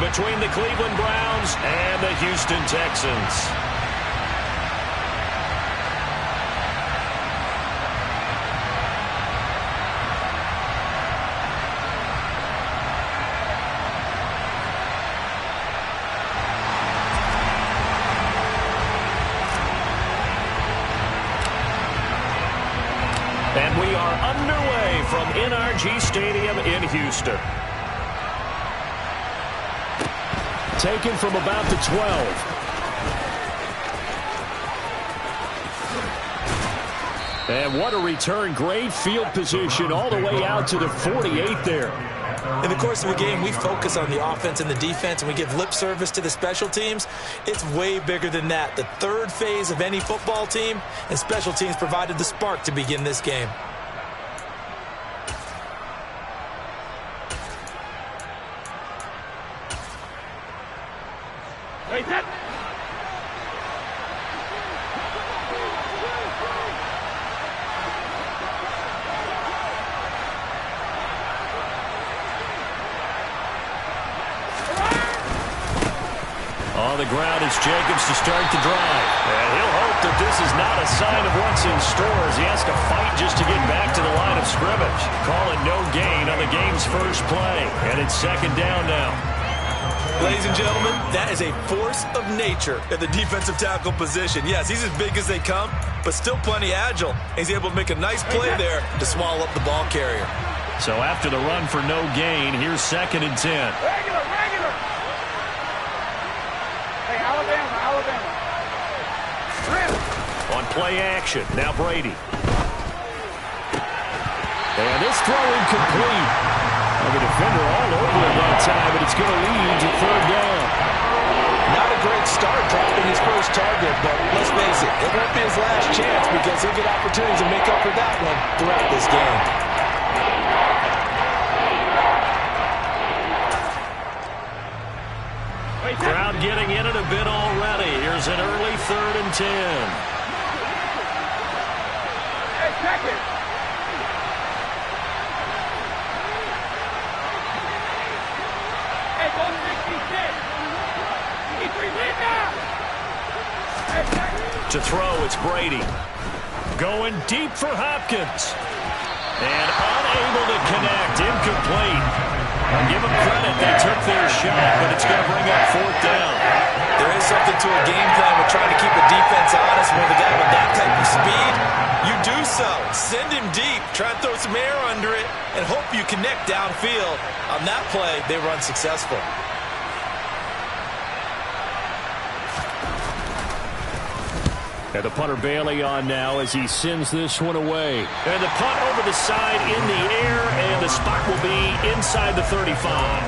between the Cleveland Browns and the Houston Texans. And we are underway from NRG Stadium in Houston. Taken from about the 12. And what a return. Great field position all the way out to the 48 there. In the course of a game, we focus on the offense and the defense, and we give lip service to the special teams. It's way bigger than that. The third phase of any football team, and special teams provided the spark to begin this game. On the ground is Jacobs to start the drive. And he'll hope that this is not a sign of what's in store as he has to fight just to get back to the line of scrimmage. Call it no gain on the game's first play. And it's second down now. Ladies and gentlemen, that is a force of nature at the defensive tackle position. Yes, he's as big as they come, but still plenty agile. He's able to make a nice play there to swallow up the ball carrier. So after the run for no gain, here's 2nd and 10. Regular. Hey, Alabama. On play action, now Brady. And this throw incomplete. The defender all over it that time, but it's going to lead to 3rd down. Not a great start dropping his first target, but let's face it, it won't be his last chance because he'll get opportunities to make up for that one throughout this game. Crowd getting in it a bit already. Here's an early 3rd and 10. Hey, check it. Hey, go 66. To throw, it's Brady. Going deep for Hopkins. And unable to connect. Incomplete. I'll give them credit. They took their shot, but it's going to bring up 4th down. There is something to a game plan with trying to keep a defense honest when the guy with that type of speed. You do so. Send him deep. Try and throw some air under it and hope you connect downfield. On that play, they were unsuccessful. And the punter Bailey on now as he sends this one away. And the punt over the side in the air, and the spot will be inside the 35.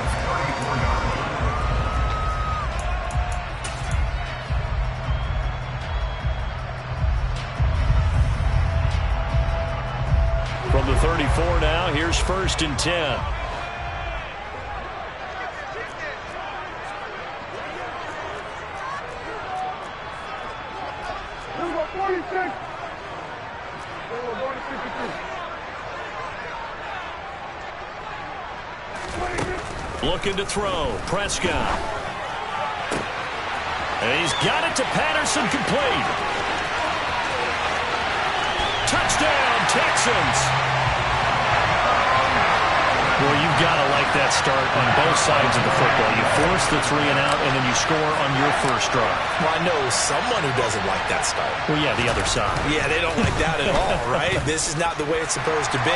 From the 34 now, here's 1st and 10. Looking to throw. Prescott. And he's got it to Patterson, complete. Touchdown, Texans. Well, you've got to like that start on both sides of the football. You force the 3 and out, and then you score on your first drive. Well, I know someone who doesn't like that start. Well, yeah, the other side. Yeah, they don't like that at all, right? This is not the way it's supposed to be.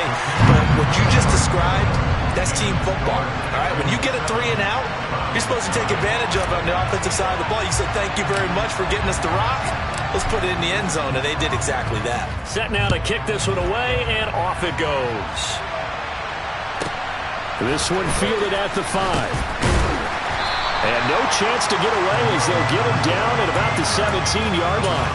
But what you just described, that's team football, all right? When you get a 3 and out, you're supposed to take advantage of it on the offensive side of the ball. You said, thank you very much for getting us the rock. Let's put it in the end zone, and they did exactly that. Set now to kick this one away, and off it goes. This one fielded at the 5. And no chance to get away as they'll get him down at about the 17-yard line.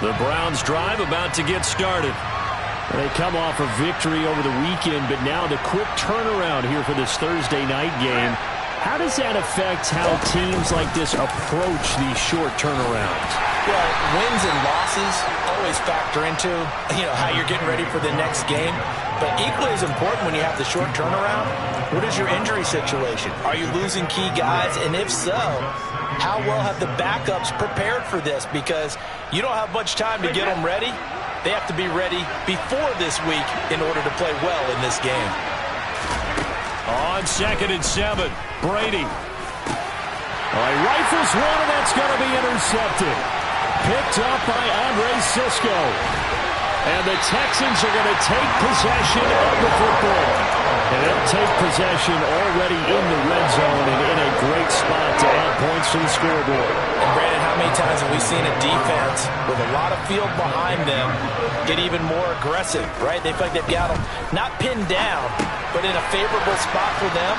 The Browns drive about to get started. They come off a victory over the weekend, but now the quick turnaround here for this Thursday night game. How does that affect how teams like this approach these short turnarounds? Well, wins and losses always factor into, how you're getting ready for the next game. But equally as important when you have the short turnaround, what is your injury situation? Are you losing key guys? And if so, how well have the backups prepared for this? Because you don't have much time to get them ready. They have to be ready before this week in order to play well in this game. On 2nd and 7, Brady. Rifles one, and that's going to be intercepted. Picked up by Andre Sisco. And the Texans are going to take possession of the football. And they'll take possession already in the red zone and in a great spot to add points to the scoreboard. And Brandon, how many times have we seen a defense with a lot of field behind them get even more aggressive, right? They feel like they've got them not pinned down, but in a favorable spot for them.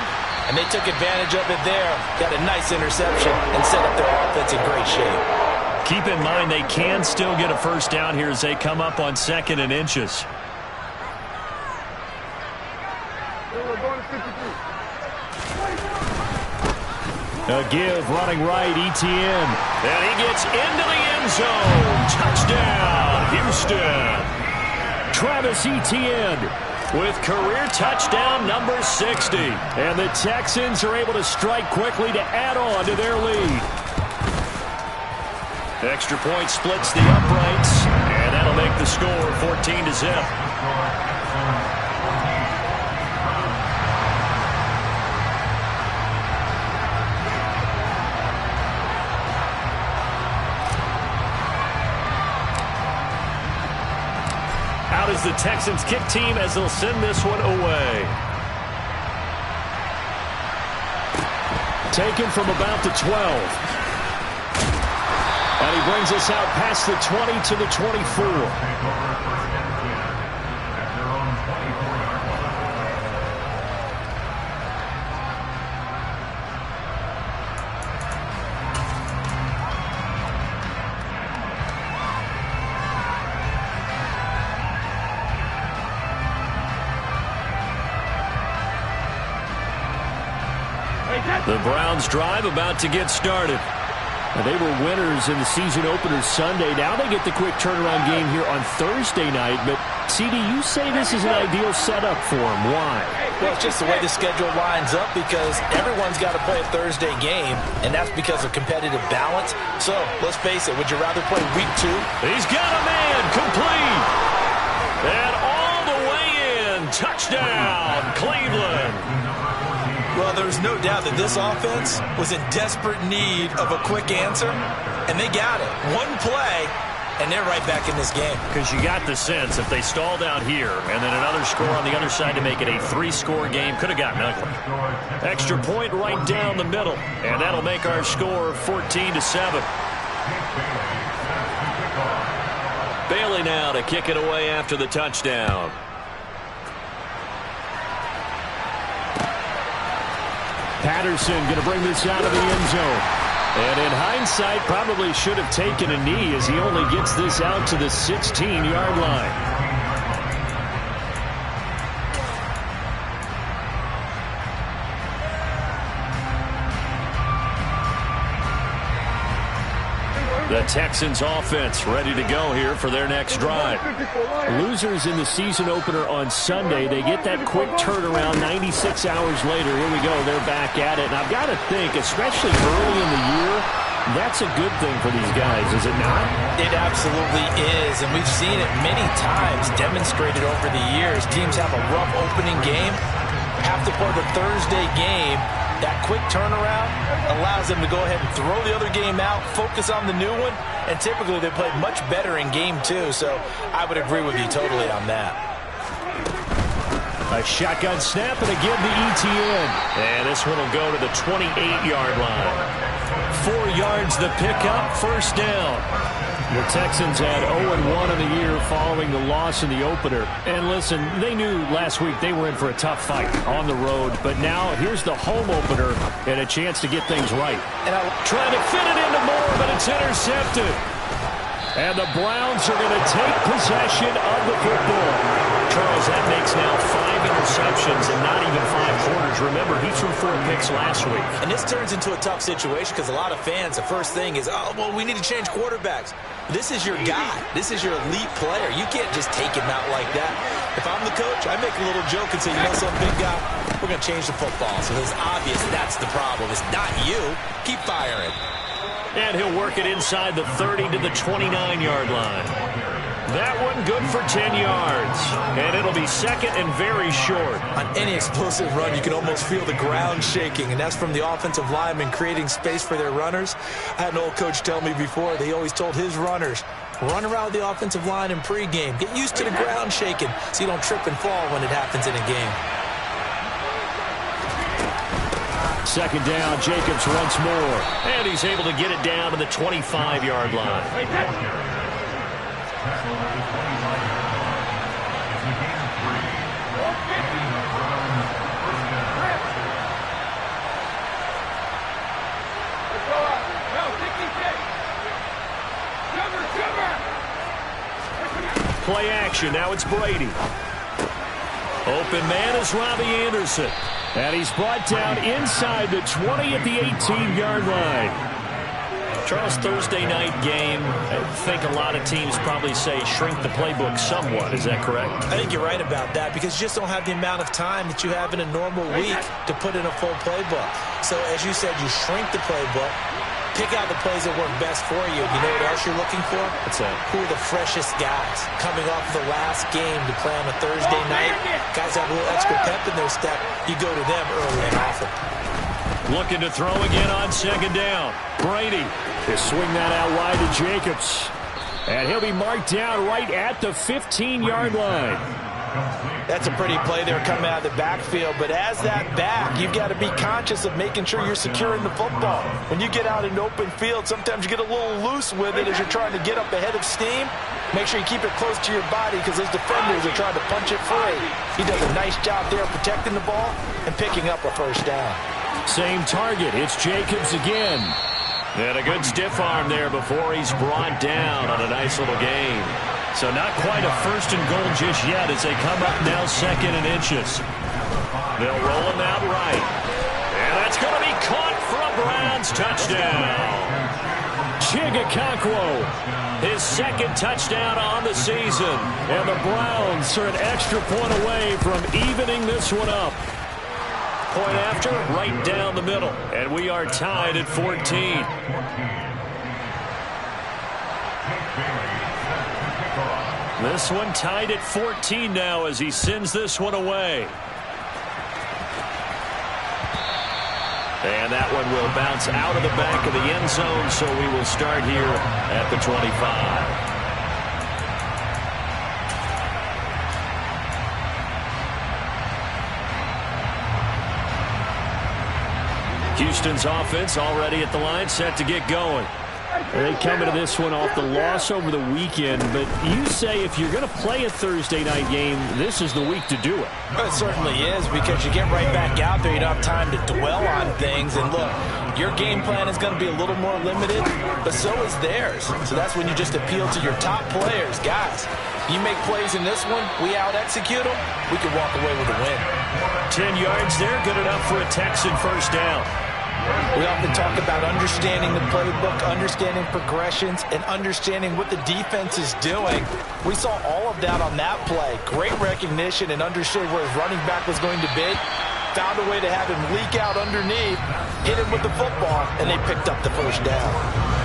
And they took advantage of it there, got a nice interception, and set up their offense in great shape. Keep in mind they can still get a first down here as they come up on 2nd and inches. A give, running right, ETN. And he gets into the end zone. Touchdown, Houston. Travis Etienne with career touchdown number 60. And the Texans are able to strike quickly to add on to their lead. Extra point splits the uprights, and that'll make the score 14-0. Out is the Texans kick team as they'll send this one away. Taken from about the 12. And he brings us out past the 20 to the 24. The Browns drive about to get started. They were winners in the season opener Sunday. Now they get the quick turnaround game here on Thursday night. But, CD, you say this is an ideal setup for them. Why? Well, it's just the way the schedule lines up because everyone's got to play a Thursday game, and that's because of competitive balance. So, let's face it, would you rather play week 2? He's got a man, complete. And all the way in, touchdown, Cleveland. Well, there's no doubt that this offense was in desperate need of a quick answer, and they got it. One play, and they're right back in this game. Because you got the sense if they stalled out here and then another score on the other side to make it a 3-score game, could have gotten ugly. Extra point right down the middle, and that'll make our score 14-7. Bailey now to kick it away after the touchdown. Patterson going to bring this out of the end zone. And in hindsight, probably should have taken a knee as he only gets this out to the 16-yard line. The Texans offense ready to go here for their next drive. Losers in the season opener on Sunday. They get that quick turnaround 96 hours later. Here we go. They're back at it. And I've got to think, especially early in the year, that's a good thing for these guys, is it not? It absolutely is. And we've seen it many times demonstrated over the years. Teams have a rough opening game, have to play the Thursday game. That quick turnaround allows them to go ahead and throw the other game out, focus on the new one, and typically they play much better in game 2. So I would agree with you totally on that. A shotgun snap and a give to ETN. And this one will go to the 28-yard line. 4 yards the pickup, first down. The Texans had 0-1 in the year following the loss in the opener. And listen, they knew last week they were in for a tough fight on the road. But now here's the home opener and a chance to get things right. And trying to fit it into Moore, but it's intercepted. And the Browns are going to take possession of the football. Charles, that makes now 5 receptions and not even 5 quarters. Remember, he threw 4 picks last week. And this turns into a tough situation because a lot of fans, the first thing is, oh, well, we need to change quarterbacks. This is your guy. This is your elite player. You can't just take him out like that. If I'm the coach, I make a little joke and say, you know, some big guy, we're going to change the football. So it's obvious that's the problem. It's not you. Keep firing. And he'll work it inside the 30 to the 29-yard line. That one good for 10 yards. And it'll be second and very short. On any explosive run, you can almost feel the ground shaking, and that's from the offensive linemen creating space for their runners. I had an old coach tell me before, they always told his runners, run around the offensive line in pregame. Get used to the ground shaking so you don't trip and fall when it happens in a game. Second down, Jacobs once more. And he's able to get it down to the 25-yard line. Play action. Now it's Brady. Open man is Robbie Anderson. And he's brought down inside the 20 at the 18-yard line. Charles, Thursday night game, I think a lot of teams probably say shrink the playbook somewhat. Is that correct? I think you're right about that because you just don't have the amount of time that you have in a normal week to put in a full playbook. So as you said, you shrink the playbook, pick out the plays that work best for you. You know what else you're looking for? What's that? Who are the freshest guys coming off the last game to play on a Thursday night? Guys have a little extra pep in their step. You go to them early and often. Looking to throw again on second down. Brady to swing that out wide to Jacobs. And he'll be marked down right at the 15-yard line. That's a pretty play there coming out of the backfield, but as that back, you've got to be conscious of making sure you're securing the football. When you get out in open field, sometimes you get a little loose with it as you're trying to get up ahead of steam. Make sure you keep it close to your body because those defenders are trying to punch it free. He does a nice job there protecting the ball and picking up a first down. Same target. It's Jacobs again. And a good stiff arm there before he's brought down on a nice little gain. So not quite a first and goal just yet as they come up now second and inches. They'll roll him out right. And that's going to be caught for a Browns touchdown. Chigakonkwo, his second touchdown on the season. And the Browns are an extra point away from evening this one up. Point after, right down the middle. And we are tied at 14. This one tied at 14 now as he sends this one away. And that one will bounce out of the back of the end zone, so we will start here at the 25. Houston's offense already at the line, set to get going. They come into this one off the loss over the weekend, but you say if you're going to play a Thursday night game, this is the week to do it. Well, it certainly is because you get right back out there. You don't have time to dwell on things. And look, your game plan is going to be a little more limited, but so is theirs. So that's when you just appeal to your top players. Guys, you make plays in this one, we out-execute them, we can walk away with a win. 10 yards there, good enough for a Texan first down. We often talk about understanding the playbook, understanding progressions, and understanding what the defense is doing. We saw all of that on that play. Great recognition and understood where his running back was going to be. Found a way to have him leak out underneath, hit him with the football, and they picked up the first down.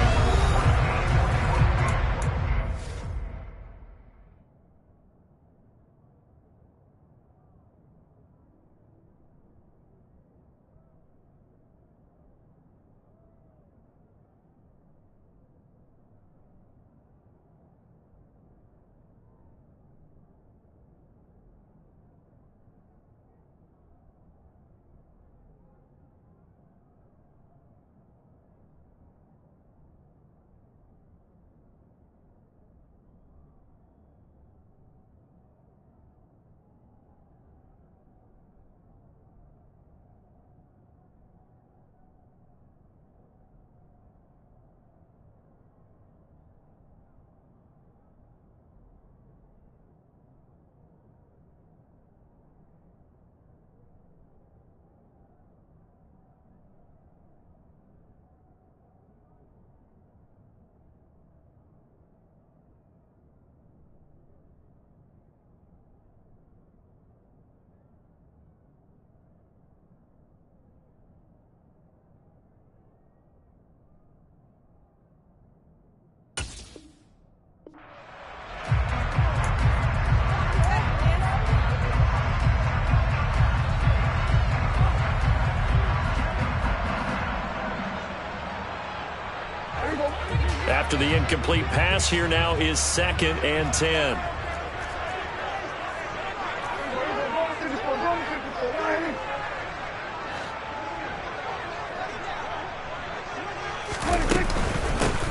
After the incomplete pass, here now is 2nd and 10.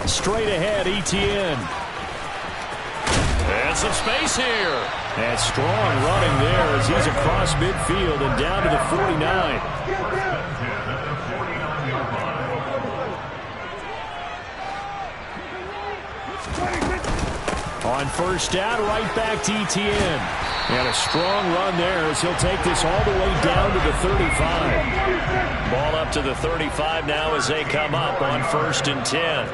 Straight ahead, Etienne. And some space here. And strong running there as he's across midfield and down to the 49. On first down, right back to Etienne. And a strong run there as he'll take this all the way down to the 35. Ball up to the 35 now as they come up on 1st and 10.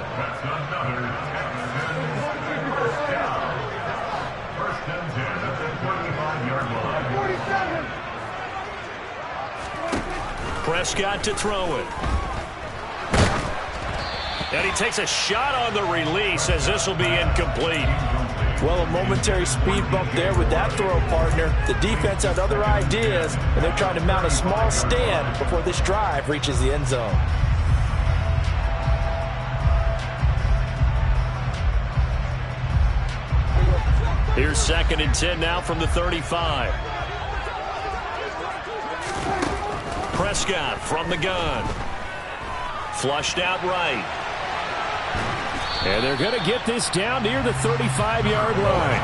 Prescott to throw it. And he takes a shot on the release as this will be incomplete. Well, a momentary speed bump there with that throw, partner. The defense had other ideas, and they're trying to mount a small stand before this drive reaches the end zone. Here's 2nd and 10 now from the 35. Prescott from the gun. Flushed out right. And they're going to get this down near the 35-yard line.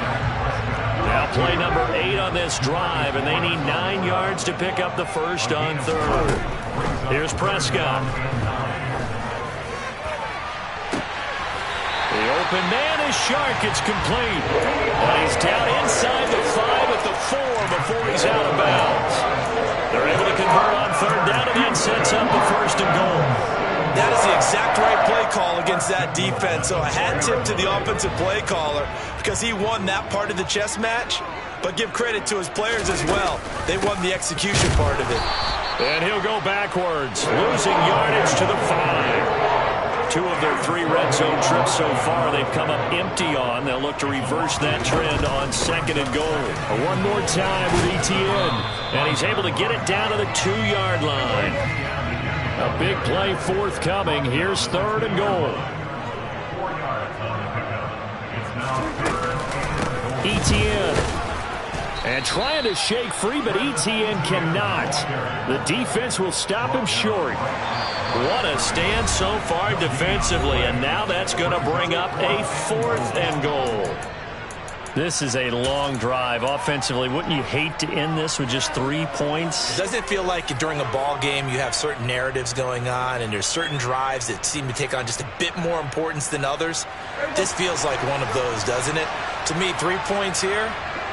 Now play number 8 on this drive, and they need 9 yards to pick up the first on 3rd. Here's Prescott. The open man is Shark. It's complete. And he's down inside the 5 at the 4 before he's out of bounds. They're able to convert on 3rd down, and that sets up the 1st and goal. That is the exact right play call against that defense. So a hat tip to the offensive play caller because he won that part of the chess match. But give credit to his players as well. They won the execution part of it. And he'll go backwards, losing yardage to the 5. 2 of their 3 red zone trips so far they've come up empty on. They'll look to reverse that trend on 2nd and goal. One more time with Etienne. And he's able to get it down to the 2-yard line. A big play forthcoming. Here's 3rd and goal. Etienne. And trying to shake free, but Etienne cannot. The defense will stop him short. What a stand so far defensively, and now that's going to bring up a 4th and goal. This is a long drive. Offensively, wouldn't you hate to end this with just 3 points? Doesn't it feel like during a ball game you have certain narratives going on and there's certain drives that seem to take on just a bit more importance than others? This feels like one of those, doesn't it? To me, 3 points here,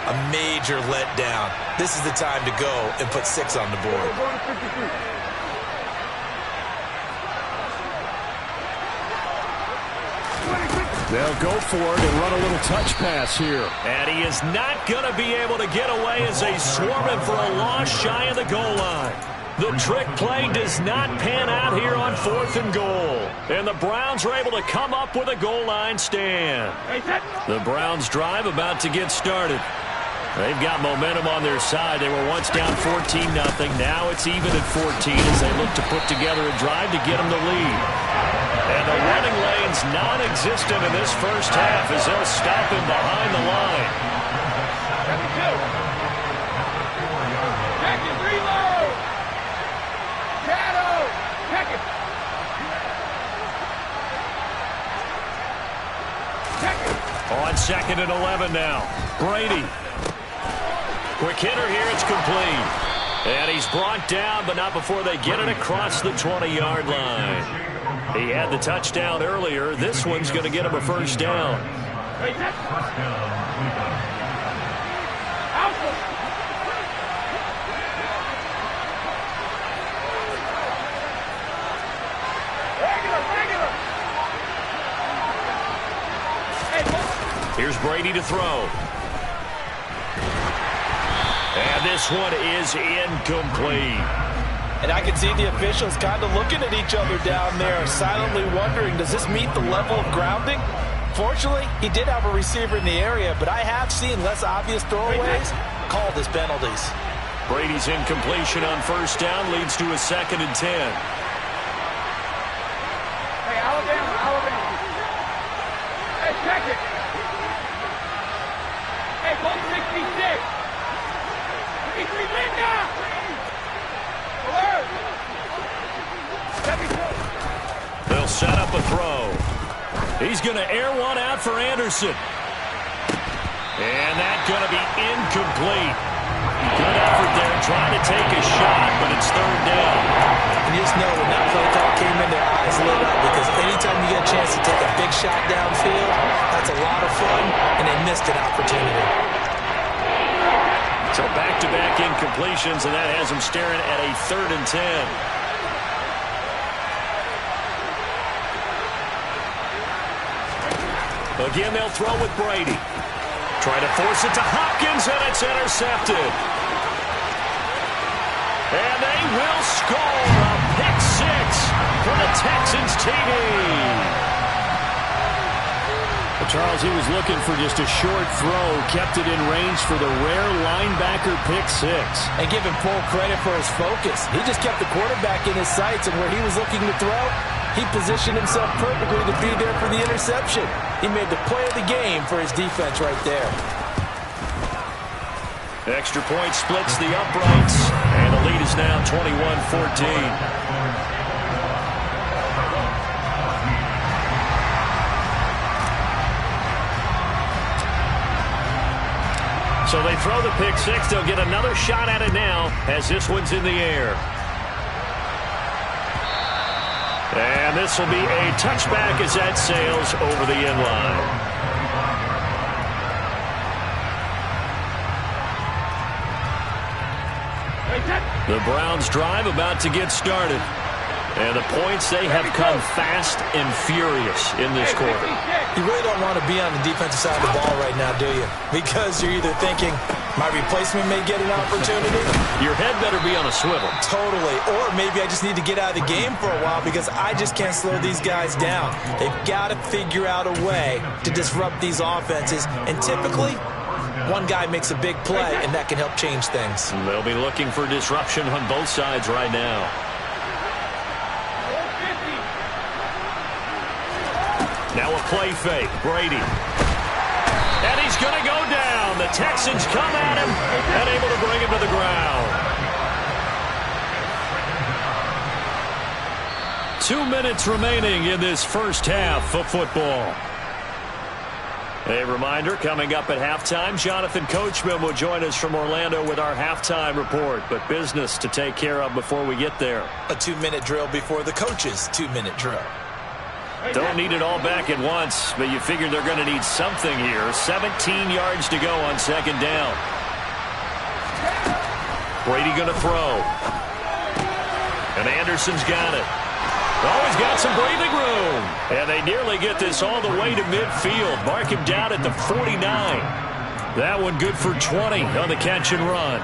a major letdown. This is the time to go and put 6 on the board. They'll go for it and run a little touch pass here. And he is not going to be able to get away as they swarm him for a loss shy of the goal line. The trick play does not pan out here on 4th and goal. And the Browns are able to come up with a goal line stand. The Browns drive about to get started. They've got momentum on their side. They were once down 14-0. Now it's even at 14 as they look to put together a drive to get them the lead. And the running lane's non-existent in this first half as they'll stop him behind the line. Check it, reload! Shadow! Check it! Check it! On 2nd and 11 now. Brady. Quick hitter here, it's complete. And he's brought down, but not before they get it across the 20-yard line. He had the touchdown earlier. This one's going to get him a first down. Here's Brady to throw. And this one is incomplete. And I can see the officials kind of looking at each other down there, silently wondering, does this meet the level of grounding? Fortunately, he did have a receiver in the area, but I have seen less obvious throwaways called as penalties. Brady's incompletion on first down leads to a 2nd and 10. Hey, Alabama, Alabama. check it. Hey, ball 66. 63, Linda. Alert. 72. They'll set up a throw. He's going to air one out for Anderson. And that's going to be incomplete. Good effort there, trying to take a shot, but it's third down. You just know when that play call came in, their eyes lit up, because anytime you get a chance to take a big shot downfield, that's a lot of fun, and they missed an opportunity. So back-to-back incompletions, and that has them staring at a 3rd and 10. Again, they'll throw with Brady. Try to force it to Hopkins, and it's intercepted. And they will score a pick 6 for the Texans TD. Charles, he was looking for just a short throw, kept it in range for the rare linebacker pick 6. And give him full credit for his focus. He just kept the quarterback in his sights, and where he was looking to throw, he positioned himself perfectly to be there for the interception. He made the play of the game for his defense right there. Extra point splits the uprights, and the lead is now 21-14. So they throw the pick 6. They'll get another shot at it now as this one's in the air. And this will be a touchback as that sails over the end line. The Browns drive about to get started. And the points, they have come fast and furious in this quarter. You really don't want to be on the defensive side of the ball right now, do you? Because you're either thinking, my replacement may get an opportunity. Your head better be on a swivel. Totally. Or maybe I just need to get out of the game for a while because I just can't slow these guys down. They've got to figure out a way to disrupt these offenses. And typically, one guy makes a big play, and that can help change things. They'll be looking for disruption on both sides right now. Now a play fake. Brady. And he's going to go down. The Texans come at him and able to bring him to the ground. 2 minutes remaining in this first half of football. A reminder, coming up at halftime, Jonathan Coachman will join us from Orlando with our halftime report. But business to take care of before we get there. A 2-minute drill before the coach's 2-minute drill. Don't need it all back at once, but you figure they're going to need something here. 17 yards to go on second down. Brady going to throw. And Anderson's got it. Oh, he's got some breathing room. And they nearly get this all the way to midfield. Mark him down at the 49. That one good for 20 on the catch and run.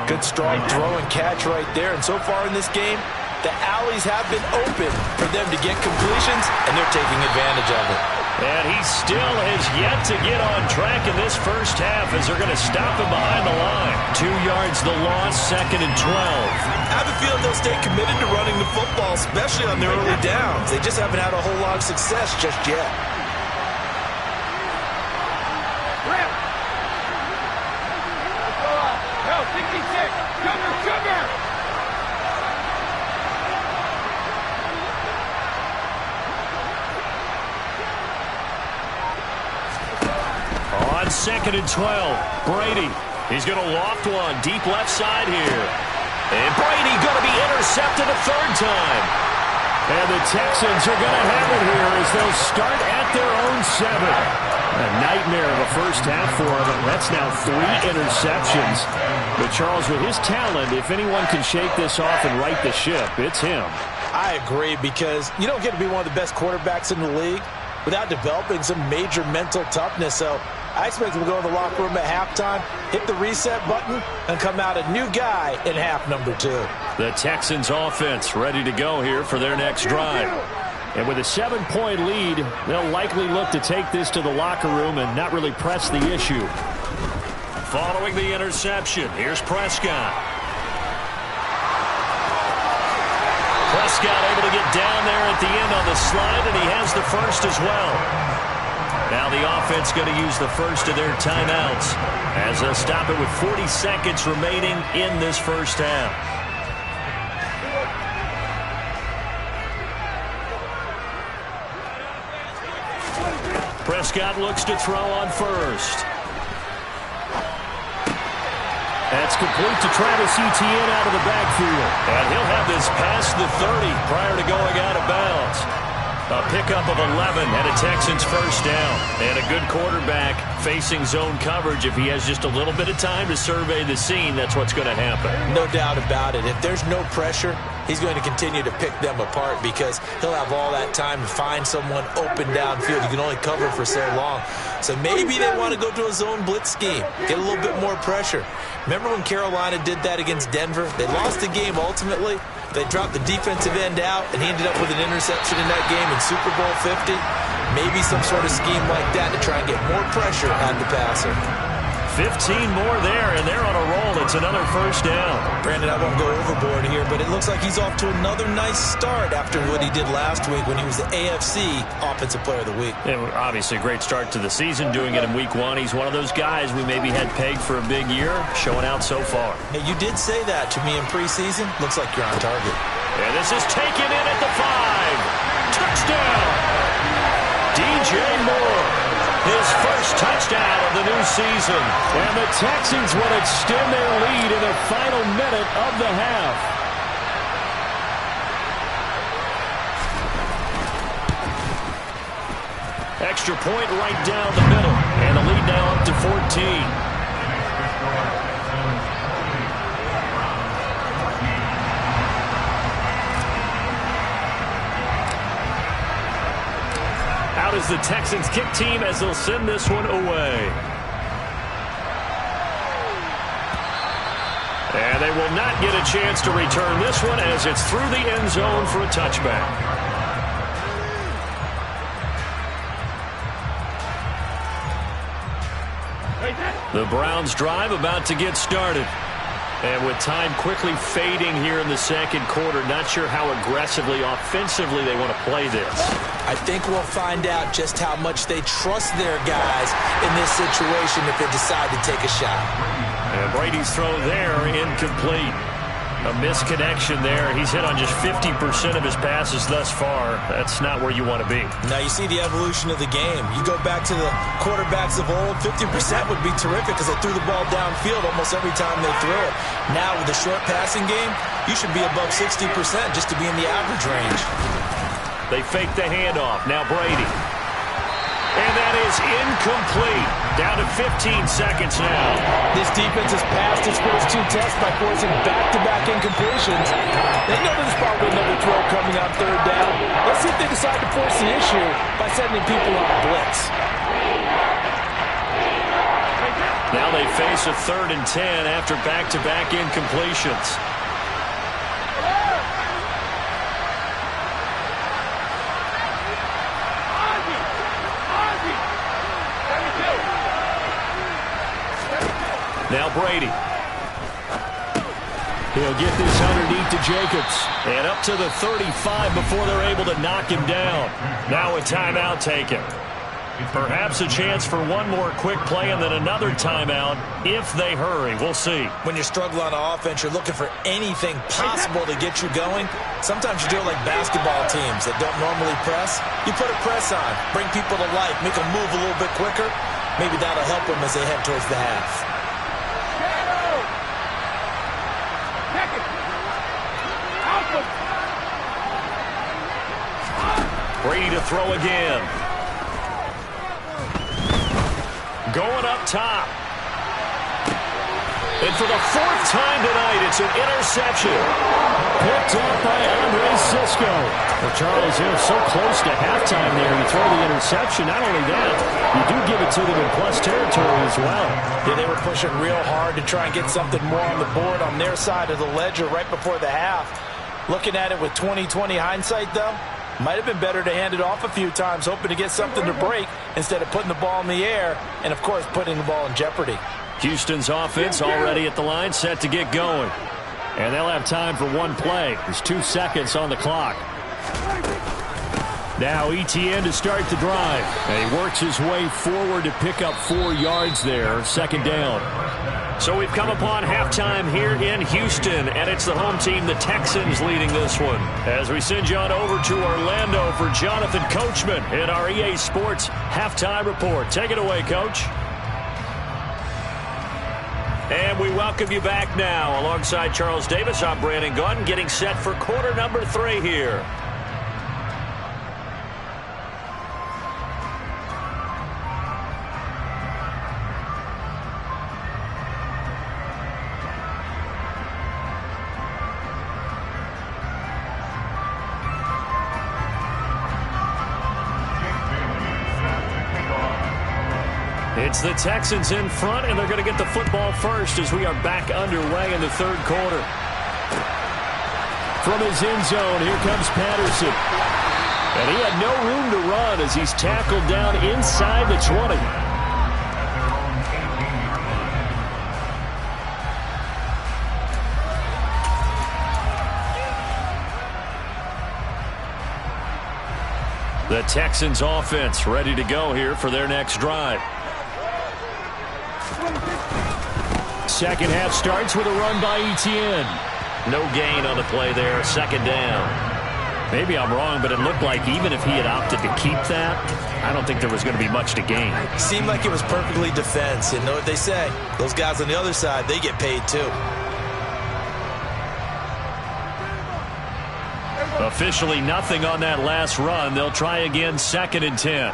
Good strong throw and catch right there. And so far in this game, the alleys have been open for them to get completions, and they're taking advantage of it. And he still has yet to get on track in this first half as they're going to stop him behind the line. 2 yards the loss, 2nd and 12. I have a feeling they'll stay committed to running the football, especially on their early downs. They just haven't had a whole lot of success just yet. No, 66. Sugar. On 2nd and 12, Brady. He's going to loft one deep left side here. And Brady going to be intercepted a 3rd time. And the Texans are going to have it here as they'll start at their own 7. A nightmare of a first half for him. That's now 3 interceptions. But Charles, with his talent, if anyone can shake this off and right the ship, it's him. I agree, because you don't get to be one of the best quarterbacks in the league without developing some major mental toughness. So I expect him to go in the locker room at halftime, hit the reset button, and come out a new guy in half number 2. The Texans offense ready to go here for their next drive. And with a 7-point lead, they'll likely look to take this to the locker room and not really press the issue. Following the interception, here's Prescott. Prescott able to get down there at the end on the slide, and he has the first as well. Now Now the offense going to use the first of their timeouts as they'll stop it with 40 seconds remaining in this first half. Prescott looks to throw on first. That's complete to Travis Etienne out of the backfield. And he'll have this past the 30 prior to going out of bounds. A pickup of 11 and a Texans first down. And a good quarterback facing zone coverage. If he has just a little bit of time to survey the scene, that's what's going to happen. No doubt about it. If there's no pressure, he's going to continue to pick them apart because he'll have all that time to find someone open downfield. You can only cover for so long. So maybe they want to go to a zone blitz scheme, get a little bit more pressure. Remember when Carolina did that against Denver? They lost the game ultimately. They dropped the defensive end out, and he ended up with an interception in that game in Super Bowl 50. Maybe some sort of scheme like that to try and get more pressure on the passer. 15 more there, and they're on a roll. It's another first down. Brandon, I won't go overboard here, but it looks like he's off to another nice start after what he did last week when he was the AFC Offensive Player of the Week. Yeah, obviously a great start to the season, doing it in week 1. He's one of those guys we maybe had pegged for a big year, showing out so far. Hey, you did say that to me in preseason. Looks like you're on target. And this is taken in at the 5. Touchdown! DJ Moore. His first touchdown of the new season. And the Texans will extend their lead in the final minute of the half. Extra point right down the middle. And the lead now up to 14. Out is the Texans kick team as they'll send this one away. And they will not get a chance to return this one as it's through the end zone for a touchback. The Browns drive about to get started. And with time quickly fading here in the second quarter, not sure how aggressively, offensively they want to play this. I think we'll find out just how much they trust their guys in this situation if they decide to take a shot. And Brady's throw there, incomplete. A misconnection there. He's hit on just 50% of his passes thus far. That's not where you want to be. Now you see the evolution of the game. You go back to the quarterbacks of old, 50% would be terrific because they threw the ball downfield almost every time they threw it. Now with the short passing game, you should be above 60% just to be in the average range. They fake the handoff. Now Brady. And that is incomplete. Down to 15 seconds now. This defense has passed its first 2 tests by forcing back-to-back incompletions. They know there's probably another throw coming on third down. Let's see if they decide to force the issue by sending people on blitz. Now they face a 3rd and 10 after back-to-back incompletions. Now Brady. He'll get this underneath to Jacobs. And up to the 35 before they're able to knock him down. Now a timeout taken. Perhaps a chance for one more quick play and then another timeout if they hurry. We'll see. When you're struggling on offense, you're looking for anything possible to get you going. Sometimes you do it like basketball teams that don't normally press. You put a press on, bring people to life, make them move a little bit quicker. Maybe that'll help them as they head towards the half. Brady to throw again. Going up top. And for the 4th time tonight, it's an interception. Picked up by Andre Sisco. Well, Charles, they're so close to halftime there. You throw the interception. Not only that, you do give it to them in plus territory as well. Yeah, they were pushing real hard to try and get something more on the board on their side of the ledger right before the half. Looking at it with 20/20 hindsight, though, might have been better to hand it off a few times, hoping to get something to break instead of putting the ball in the air and, of course, putting the ball in jeopardy. Houston's offense already at the line, set to get going. And they'll have time for one play. There's 2 seconds on the clock. Now ETN to start the drive. And he works his way forward to pick up 4 yards there. Second down. So we've come upon halftime here in Houston, and it's the home team, the Texans, leading this one. As we send you on over to Orlando for Jonathan Coachman in our EA Sports halftime report. Take it away, Coach. And we welcome you back now. Alongside Charles Davis, I'm Brandon Gunn, getting set for quarter number 3 here. It's the Texans in front, and they're going to get the football first as we are back underway in the third quarter. From his end zone, here comes Patterson. And he had no room to run as he's tackled down inside the 20. The Texans offense ready to go here for their next drive. Second half starts with a run by ETN. No gain on the play there. Second down. Maybe I'm wrong, but it looked like even if he had opted to keep that, I don't think there was going to be much to gain. Seemed like it was perfectly defense. You know what they say. Those guys on the other side, they get paid too. Officially nothing on that last run. They'll try again, second and 10.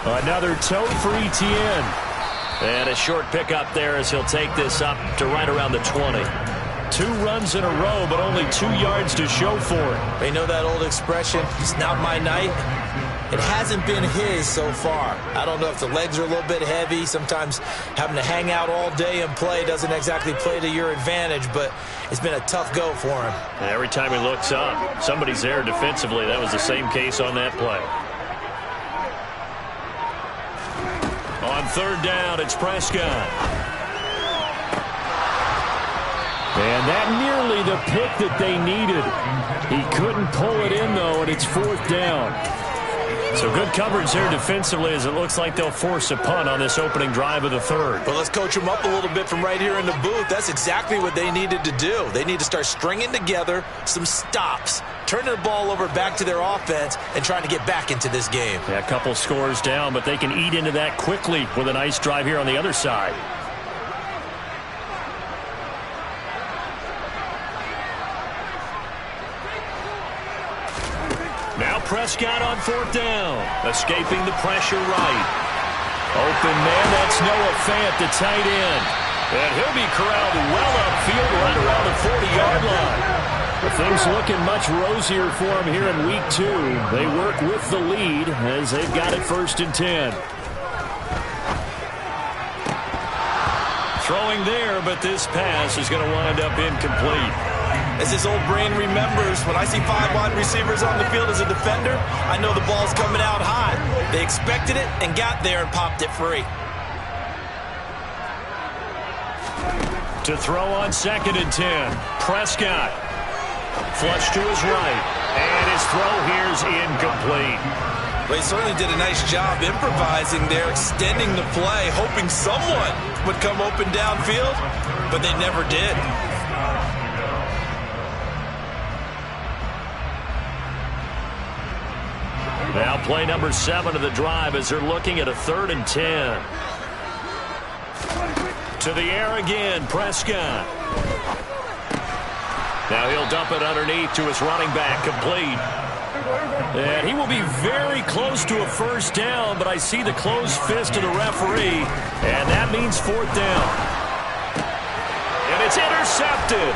Another toe for ETN. And a short pickup there as he'll take this up to right around the 20. 2 runs in a row, but only 2 yards to show for it. They know that old expression, it's not my night. It hasn't been his so far. I don't know if the legs are a little bit heavy. Sometimes having to hang out all day and play doesn't exactly play to your advantage, but it's been a tough go for him. And every time he looks up, somebody's there defensively. That was the same case on that play. On third down, it's Prescott. And that nearly the pick that they needed. He couldn't pull it in, though, and it's fourth down. So good coverage there defensively as it looks like they'll force a punt on this opening drive of the third. Well, let's coach them up a little bit from right here in the booth. That's exactly what they needed to do. They need to start stringing together some stops, turning the ball over back to their offense, and trying to get back into this game. Yeah, a couple scores down, but they can eat into that quickly with a nice drive here on the other side. Now Prescott on fourth down, escaping the pressure right. Open man, that's Noah Fant, the tight end. And he'll be corralled well upfield right around the 40-yard line. Things looking much rosier for him here in week 2. They work with the lead as they've got it first and 10. Throwing there, but this pass is going to wind up incomplete. As his old brain remembers, when I see 5 wide receivers on the field as a defender, I know the ball's coming out high. They expected it and got there and popped it free. To throw on second and 10, Prescott. Flush to his right, and his throw here's incomplete. Well, he certainly did a nice job improvising there, extending the play, hoping someone would come open downfield, but they never did. Now play number 7 of the drive as they're looking at a third and 10. To the air again, Prescott. Now he'll dump it underneath to his running back, complete. And he will be very close to a first down, but I see the closed fist of the referee, and that means fourth down. And it's intercepted.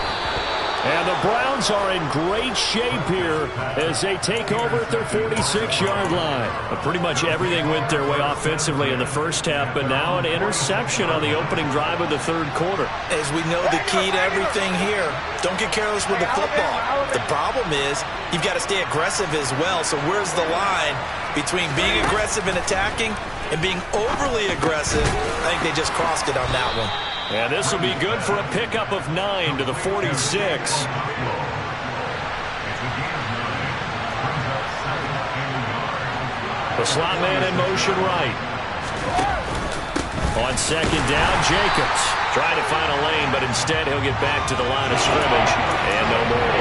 And the Browns are in great shape here as they take over at their 46-yard line. Pretty much everything went their way offensively in the first half, but now an interception on the opening drive of the third quarter. As we know, the key to everything here, don't get careless with the football. The problem is you've got to stay aggressive as well. So where's the line between being aggressive and attacking and being overly aggressive? I think they just crossed it on that one. And this will be good for a pickup of 9 to the 46. slot man in motion right. On second down, Jacobs trying to find a lane, but instead he'll get back to the line of scrimmage and no more.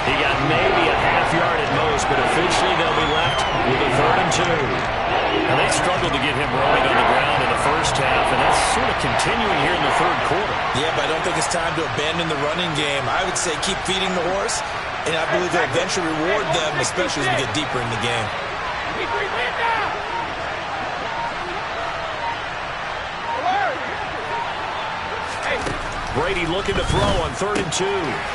He got maybe a half yard at most, but officially they'll be left with a 3rd and 2. Now they struggled to get him rolling on the ground in the first half, and that's sort of continuing here in the 3rd quarter. Yeah, but I don't think it's time to abandon the running game. I would say keep feeding the horse, and I believe they'll eventually reward them, especially as we get deeper in the game. Brady looking to throw on 3rd and 2.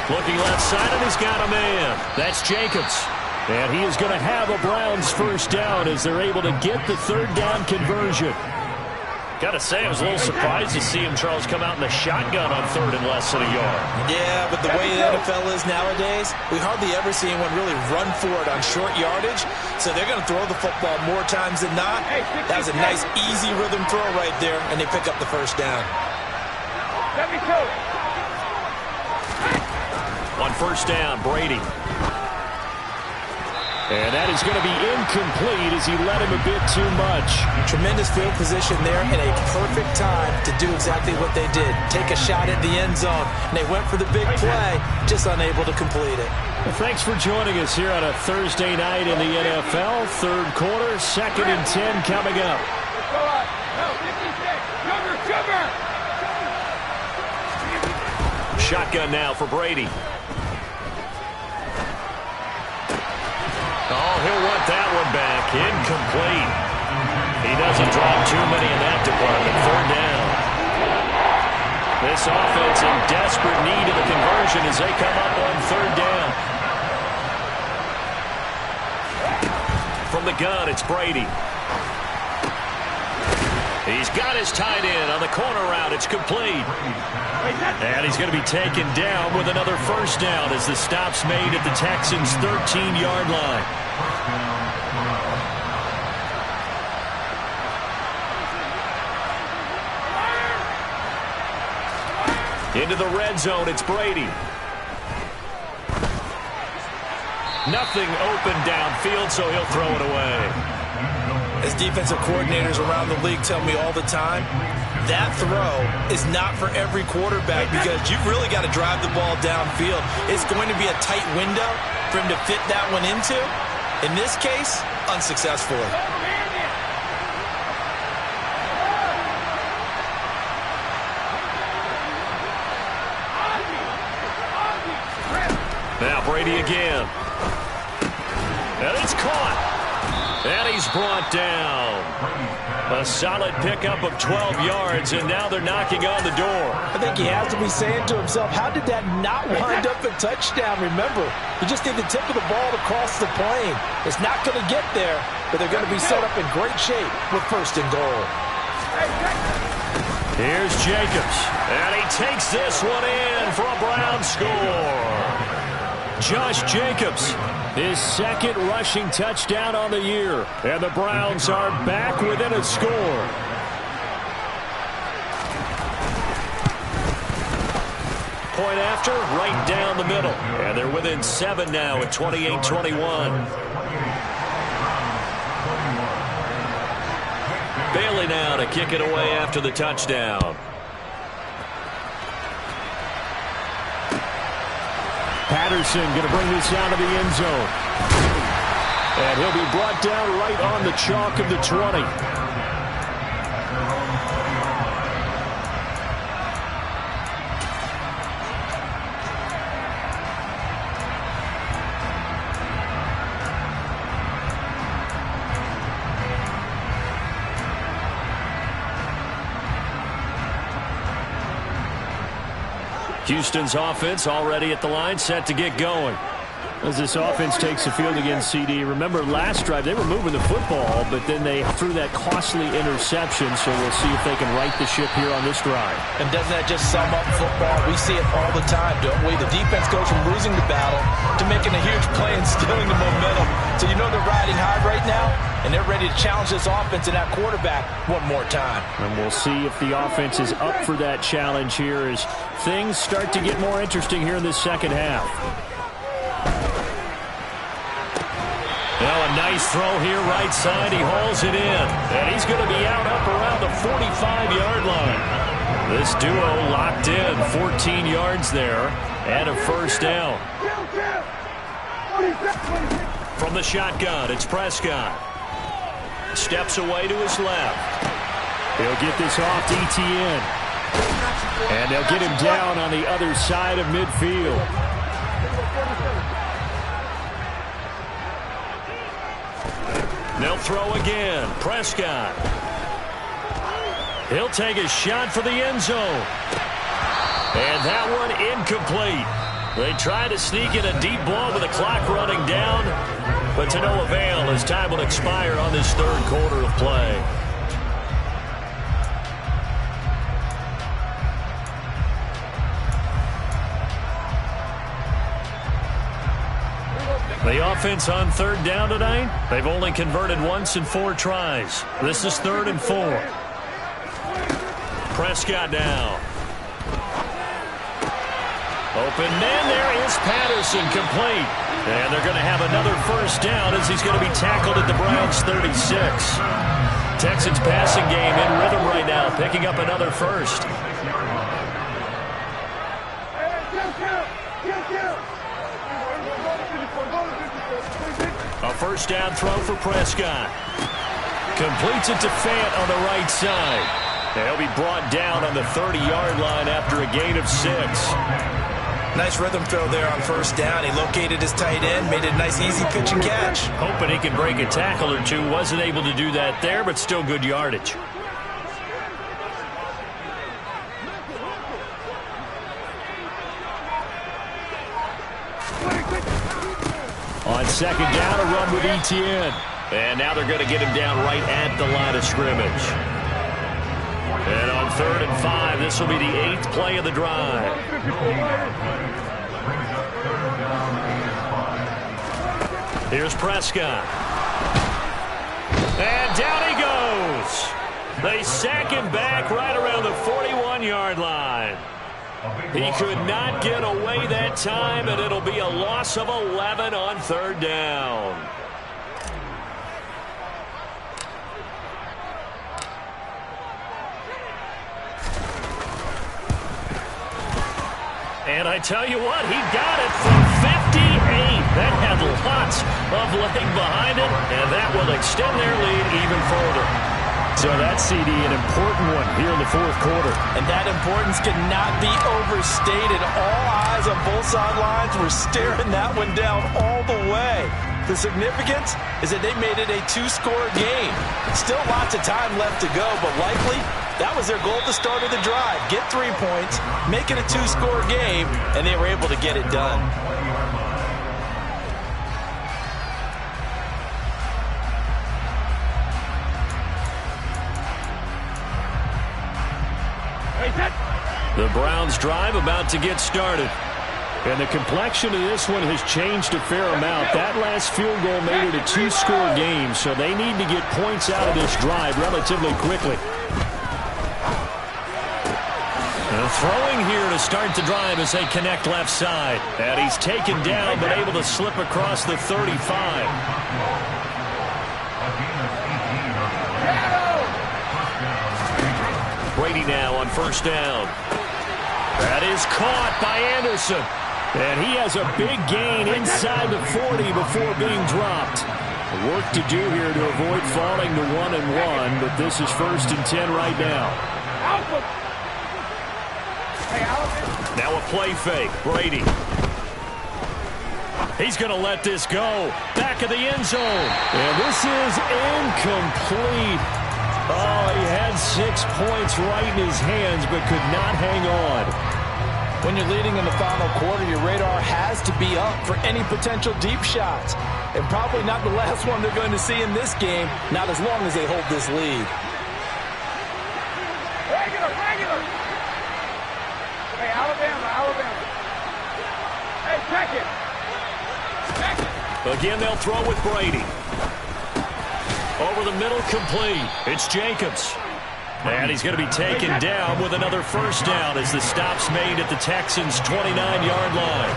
Looking left side, and he's got a man. That's Jacobs. And he is going to have a Browns first down as they're able to get the 3rd down conversion. Got to say, I was a little surprised to see him, Charles, come out in the shotgun on 3rd and less than a yard. Yeah, but the way the NFL is nowadays, we hardly ever see anyone really run for it on short yardage. So they're going to throw the football more times than not. That was a nice, easy rhythm throw right there, and they pick up the first down. On first down, Brady. And that is going to be incomplete as he led him a bit too much. Tremendous field position there and a perfect time to do exactly what they did. Take a shot at the end zone. And they went for the big play, just unable to complete it. Well, thanks for joining us here on a Thursday night in the NFL. 3rd quarter, 2nd and 10 coming up. Shotgun now for Brady. Oh, he'll want that one back. Incomplete. He doesn't drop too many in that department. 3rd down. This offense in desperate need of the conversion as they come up on 3rd down. From the gun, it's Brady. He's got his tight end on the corner route. It's complete. And he's going to be taken down with another first down as the stop's made at the Texans' 13-yard line. Into the red zone, it's Brady. Nothing open downfield, so he'll throw it away. As defensive coordinators around the league tell me all the time, that throw is not for every quarterback because you've really got to drive the ball downfield. It's going to be a tight window for him to fit that one into. In this case, unsuccessfully. Now Brady again. And it's caught. And he's brought down. A solid pickup of 12 yards, and now they're knocking on the door. I think he has to be saying to himself, how did that not wind up a touchdown? Remember, you just need the tip of the ball to cross the plane. It's not going to get there, but they're going to be set up in great shape with 1st and goal. Here's Jacobs, and he takes this one in for a Browns score. Josh Jacobs, his 2nd rushing touchdown on the year, and the Browns are back within a score. Point after, right down the middle, and they're within 7 now at 28-21. Bailey now to kick it away after the touchdown. Patterson going to bring this out of the end zone. And he'll be brought down right on the chalk of the 20. Houston's offense already at the line, set to get going. As this offense takes the field against CD. Remember, last drive, they were moving the football, but then they threw that costly interception, so we'll see if they can right the ship here on this drive. And doesn't that just sum up football? We see it all the time, don't we? The defense goes from losing the battle to making a huge play and stealing the momentum. So you know they're riding high right now, and they're ready to challenge this offense and that quarterback one more time. And we'll see if the offense is up for that challenge here as things start to get more interesting here in this second half. Well, a nice throw here right side. He hauls it in. And he's going to be out up around the 45-yard line. This duo locked in. 14 yards there and a first down. From the shotgun, it's Prescott. Steps away to his left. He'll get this off to Etienne. And they'll get him down on the other side of midfield. They'll throw again. Prescott. He'll take a shot for the end zone. And that one incomplete. They try to sneak in a deep ball with the clock running down, but to no avail as time will expire on this third quarter of play. The offense on third down tonight, they've only converted once in 4 tries. This is 3rd and 4. Prescott down. Open man, there is Patterson, complete. And they're going to have another first down as he's going to be tackled at the Browns' 36. Texans passing game in rhythm right now, picking up another first. A first down throw for Prescott. Completes it to Fant on the right side. And he'll be brought down on the 30-yard line after a gain of 6. Nice rhythm throw there on first down. He located his tight end, made it a nice easy pitch and catch. Hoping he can break a tackle or two. Wasn't able to do that there, but still good yardage. On second down, a run with Etienne. And now they're going to get him down right at the line of scrimmage. And on 3rd and 5, this will be the 8th play of the drive. Here's Prescott. And down he goes. They sack him back right around the 41-yard line. He could not get away that time, and it'll be a loss of 11 on 3rd down. And I tell you what, he got it from 58. That had lots of leg behind it, and that will extend their lead even further. So that CD, an important one here in the 4th quarter. And that importance cannot be overstated. All eyes on both sidelines were staring that one down all the way. The significance is that they made it a 2-score game. Still lots of time left to go, but likely that was their goal at the start of the drive. Get 3 points, make it a 2-score game, and they were able to get it done. The Browns drive about to get started. And the complexion of this one has changed a fair amount. That last field goal made it a 2-score game, so they need to get points out of this drive relatively quickly. Throwing here to start the drive as they connect left side. And he's taken down but able to slip across the 35. Brady now on first down. That is caught by Anderson. And he has a big gain inside the 40 before being dropped. Work to do here to avoid falling to 1-1, but this is 1st and 10 right now. Now a play fake. Brady. He's going to let this go. Back of the end zone. And this is incomplete. Oh, he had 6 points right in his hands, but could not hang on. When you're leading in the final quarter, your radar has to be up for any potential deep shots. And probably not the last one they're going to see in this game, not as long as they hold this lead. Regular. Hey, Alabama. Hey, check it. Again, they'll throw with Brady. Over the middle, complete. It's Jacobs. And he's going to be taken down with another first down as the stop's made at the Texans' 29-yard line.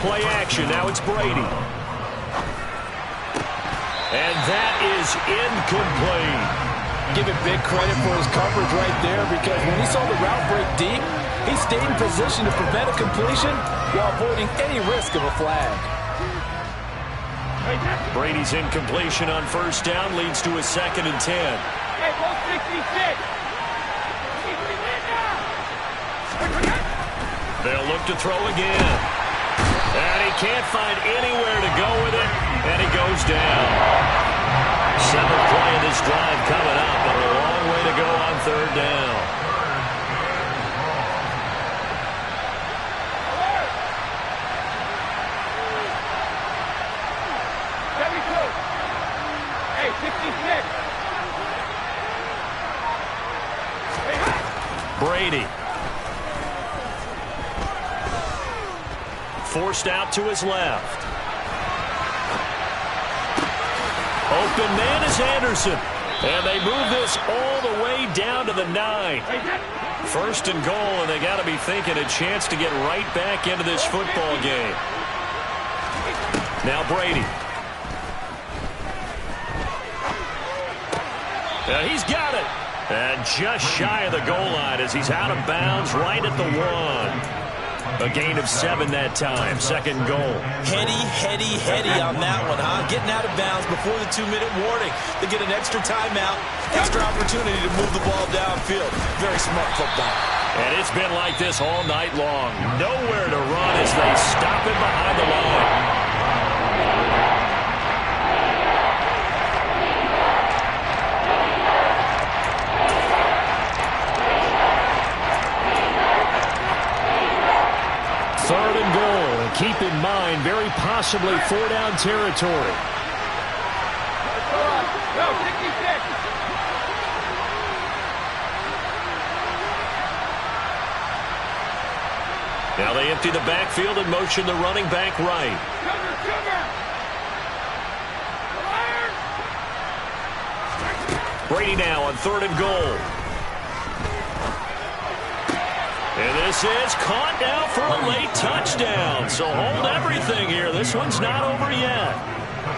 Play action. Now it's Brady. And that is incomplete. Give him big credit for his coverage right there, because when he saw the route break deep, he stayed in position to prevent a completion while avoiding any risk of a flag. Brady's incompletion on first down leads to a 2nd and 10. Hey, ball 66. They'll look to throw again. And he can't find anywhere to go with it, and he goes down. 7th play of this drive coming up, but a long way to go on 3rd down. Hey, 66. Brady. Forced out to his left. Open man is Anderson. And they move this all the way down to the 9. 1st and goal, and they got to be thinking a chance to get right back into this football game. Now Brady. And he's got it. And just shy of the goal line as he's out of bounds right at the 1. A gain of 7 that time. 2nd goal. Heady on that one, huh? Getting out of bounds before the 2-minute warning. They get an extra timeout, extra opportunity to move the ball downfield. Very smart football. And it's been like this all night long. Nowhere to run as they stop him behind the line. Third and goal, and keep in mind, very possibly 4-down territory. Go, 66. Now they empty the backfield and motion the running back right. Brady now on 3rd and goal. And this is caught now for a late touchdown. So hold everything here. This one's not over yet.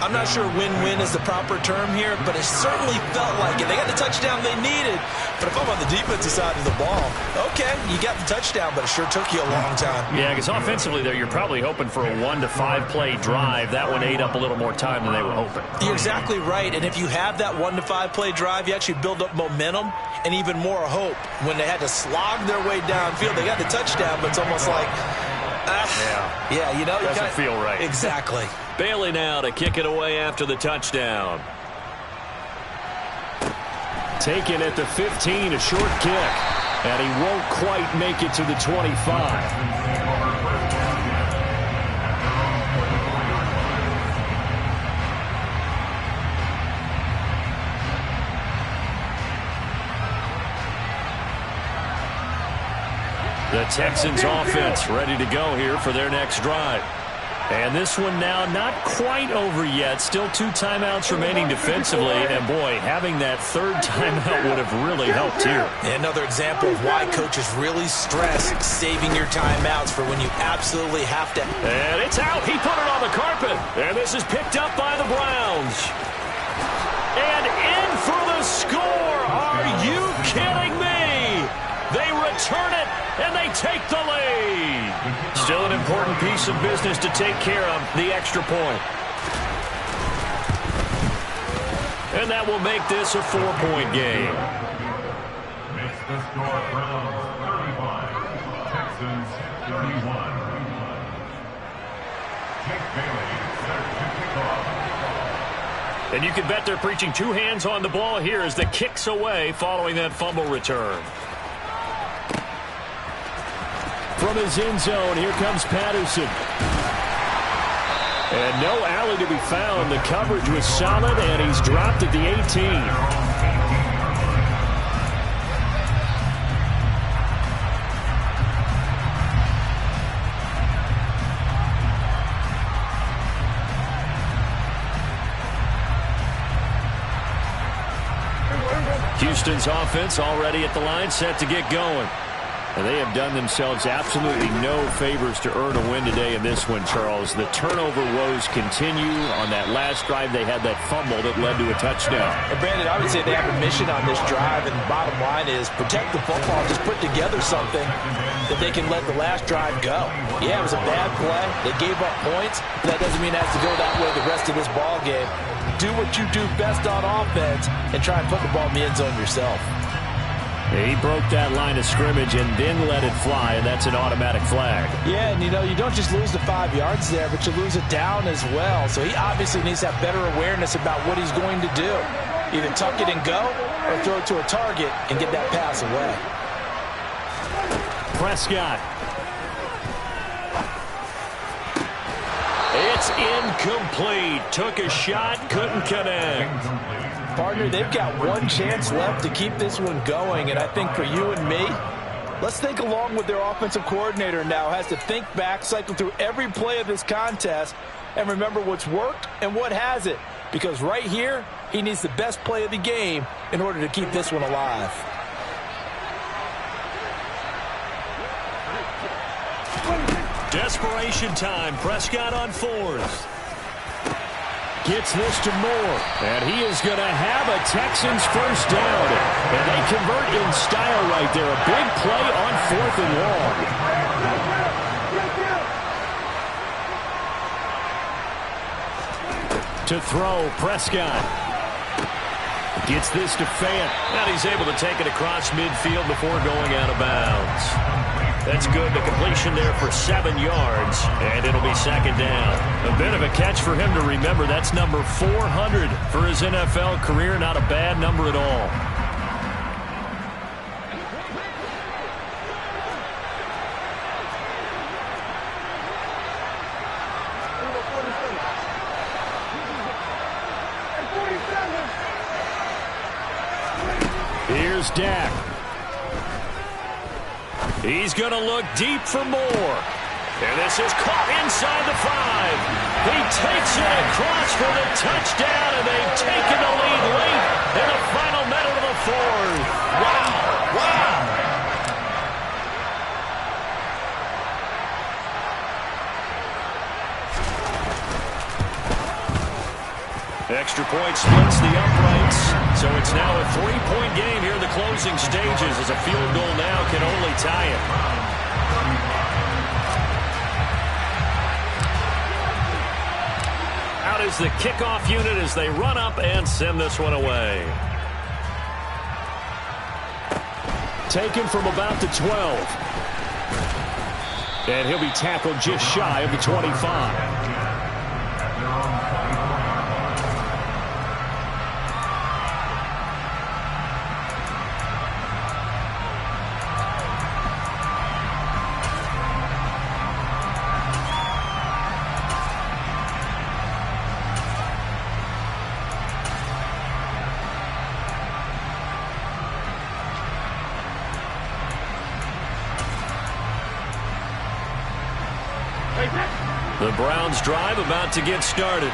I'm not sure win-win is the proper term here, but it certainly felt like it. They got the touchdown they needed. But if I'm on the defensive side of the ball, okay, you got the touchdown, but it sure took you a long time. Yeah, because offensively there, you're probably hoping for a 1 to 5 play drive. That one ate up a little more time than they were hoping. You're exactly right. And if you have that 1 to 5 play drive, you actually build up momentum and even more hope. When they had to slog their way downfield, they got the touchdown, but it's almost like, yeah, you know, doesn't feel right. Exactly. Bailey now to kick it away after the touchdown. Taken at the 15, a short kick. And he won't quite make it to the 25. The Texans offense ready to go here for their next drive. And this one now not quite over yet. Still 2 timeouts remaining defensively. And, boy, having that 3rd timeout would have really helped here. Another example of why coaches really stress saving your timeouts for when you absolutely have to. And it's out. He put it on the carpet. And this is picked up by the Browns. And in for the score. Are you kidding me? They return it, and they take the lead. Still an important piece of business to take care of, the extra point. And that will make this a 4-point game. Makes the score Browns 35, Texans 31. Jake Bailey set to kick off. And you can bet they're preaching 2 hands on the ball here as the kick's away following that fumble return. From his end zone, here comes Patterson. And no alley to be found. The coverage was solid, and he's dropped at the 18. Houston's offense already at the line, set to get going. And they have done themselves absolutely no favors to earn a win today in this one, Charles. The turnover woes continue. On that last drive, they had that fumble that led to a touchdown. And Brandon, I would say they have a mission on this drive, and the bottom line is protect the football. Just put together something that they can let the last drive go. Yeah, it was a bad play. They gave up points, but that doesn't mean it has to go that way the rest of this ball game. Do what you do best on offense and try and put the ball in the end zone yourself. He broke that line of scrimmage and then let it fly, and that's an automatic flag. Yeah, and you don't just lose the 5 yards there, but you lose it down as well. So he obviously needs to have better awareness about what he's going to do. Either tuck it and go or throw it to a target and get that pass away. Prescott. It's incomplete. Took a shot, couldn't connect. Partner, they've got one chance left to keep this one going, and I think for you and me, let's think along with their offensive coordinator now. Has to think back, cycle through every play of this contest, and remember what's worked and what hasn't. Because right here, he needs the best play of the game in order to keep this one alive. Desperation time. Prescott on fourth. Gets this to Moore. And he is going to have a Texans first down. And they convert in style right there. A big play on 4th and long. To throw, Prescott. Gets this to Fant. And he's able to take it across midfield before going out of bounds. That's good. The completion there for 7 yards, and it'll be second down. A bit of a catch for him to remember. That's number 400 for his NFL career. Not a bad number at all. Here's Dak. He's going to look deep for Moore. And this is caught inside the 5. He takes it across for the touchdown, and they've taken the lead late in the final minute of the 4th. Wow. Wow. Extra point splits the uprights, so it's now a 3-point game here in the closing stages as a field goal now can only tie it. Out is the kickoff unit as they run up and send this one away. Taken from about the 12. And he'll be tackled just shy of the 25. The Browns drive about to get started.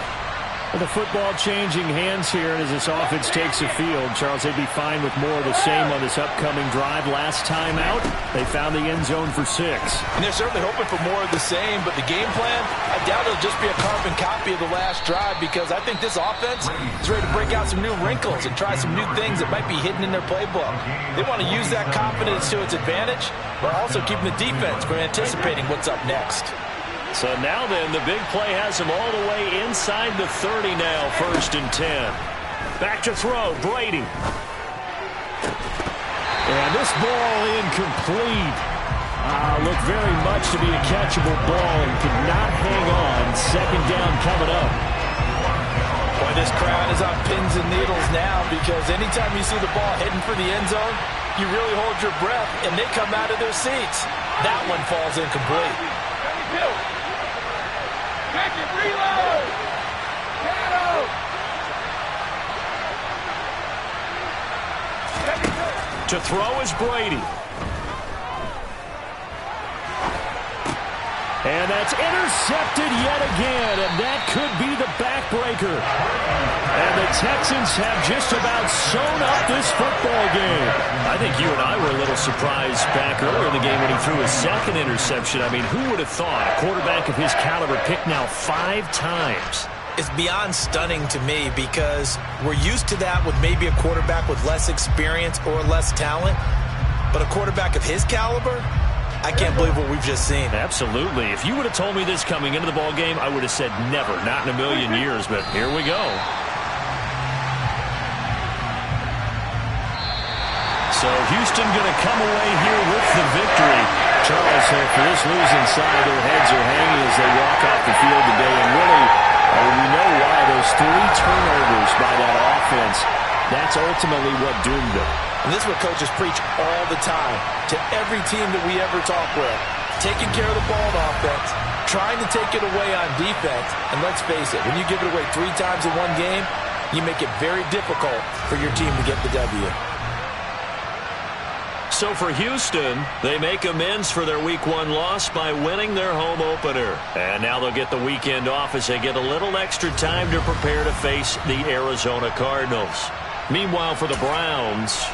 With the football changing hands here as this offense takes the field, Charles, they'd be fine with more of the same on this upcoming drive. Last time out, they found the end zone for 6. And they're certainly hoping for more of the same, but the game plan, I doubt it'll just be a carbon copy of the last drive because I think this offense is ready to break out some new wrinkles and try some new things that might be hidden in their playbook. They want to use that confidence to its advantage, but also keeping the defense from anticipating what's up next. So now then, the big play has him all the way inside the 30 now, 1st and 10. Back to throw, Brady. And this ball incomplete. Looked very much to be a catchable ball and could not hang on. Second down coming up. Boy, this crowd is on pins and needles now because anytime you see the ball heading for the end zone, you really hold your breath and they come out of their seats. That one falls incomplete. Catch it, reload! To throw is Brady. And that's intercepted yet again, and that could be the backbreaker. And the Texans have just about sewn up this football game. I think you and I were a little surprised back earlier in the game when he threw his second interception. I mean, who would have thought a quarterback of his caliber picked now 5 times? It's beyond stunning to me because we're used to that with maybe a quarterback with less experience or less talent. But a quarterback of his caliber, I can't believe what we've just seen. Absolutely. If you would have told me this coming into the ball game, I would have said never, not in a million years. But here we go. So Houston going to come away here with the victory. Charles, for this losing side, their heads are hanging as they walk off the field today. And really, we know why. Those 3 turnovers by that offense, that's ultimately what doomed them. And this is what coaches preach all the time to every team that we ever talk with. Taking care of the ball on offense, trying to take it away on defense. And let's face it, when you give it away 3 times in one game, you make it very difficult for your team to get the W. So for Houston, they make amends for their Week 1 loss by winning their home opener. And now they'll get the weekend off as they get a little extra time to prepare to face the Arizona Cardinals. Meanwhile, for the Browns,